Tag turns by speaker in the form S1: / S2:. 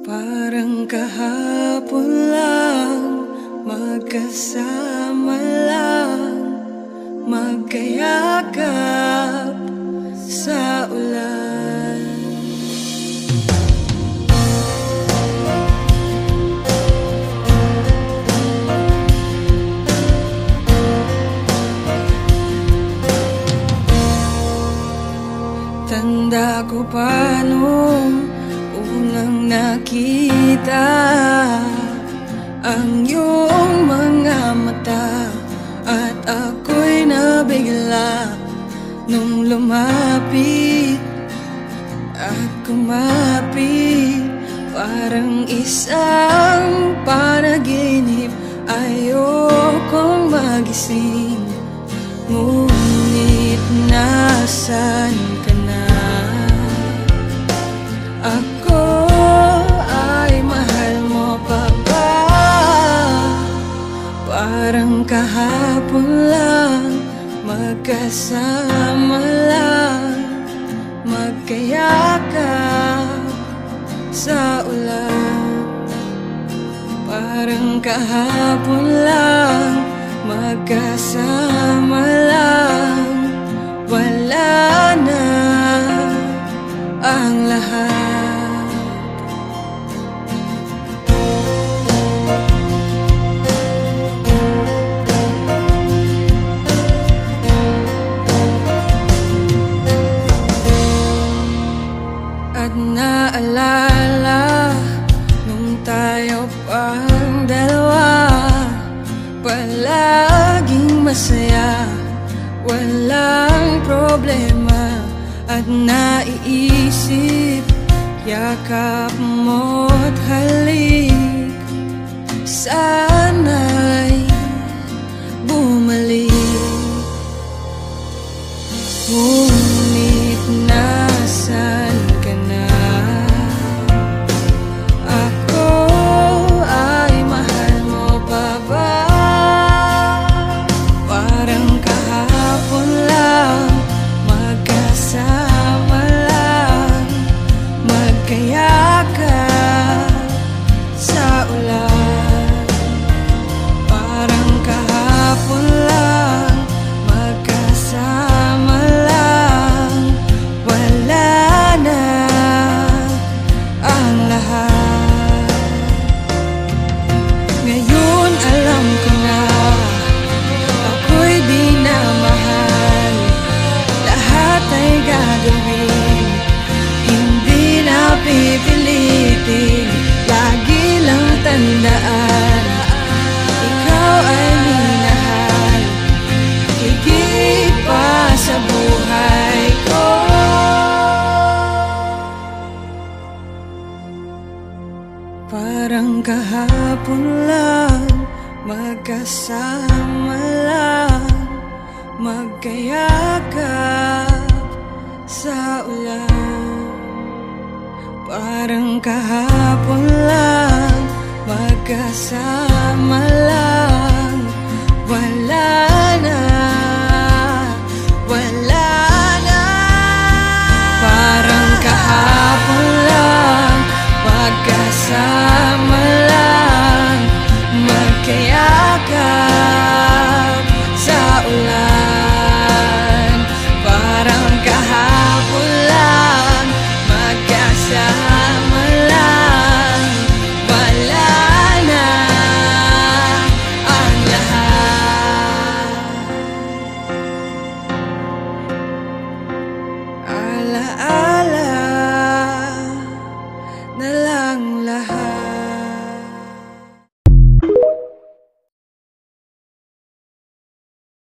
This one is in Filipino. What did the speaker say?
S1: Parang kahapon lang, magkasama lang, magkayakap sa ulan. Tanda ko pa nung unang nakita ang iyong mga mata, at ako'y nabigla nung lumapit at kumapit. Parang isang panaginip, ayokong magising. Ngunit nasan ka na? Ako ay mahal mo pa ba? Parang kahapon lang, magkasama lang, magkayakap sa ulan. Parang kahapon lang, magkasama lang, wala na ang lahat. At naalala nung tayo pang dalawa, palaging masaya, walang problema. At naiisip, yakap mo't halik, sana'y bumalik. Ngunit nasan ka na? Ako ay mahal mo pa ba? Parang kahapon lang, magkasama lang, magkayakap sa ulan. Parang kahapon lang, magkasama lang, wala na ang lahat. Ngayon alam ko na ako'y di na mahal, lahat ay gagawin, hindi na pipilitin. Lagi lang tandaan, ikaw ay minahal, higit pa sa buhay ko. Parang kahapon lang, magkasama lang, magkayakap sa ulan. Parang kahapon lang, magkasama lang,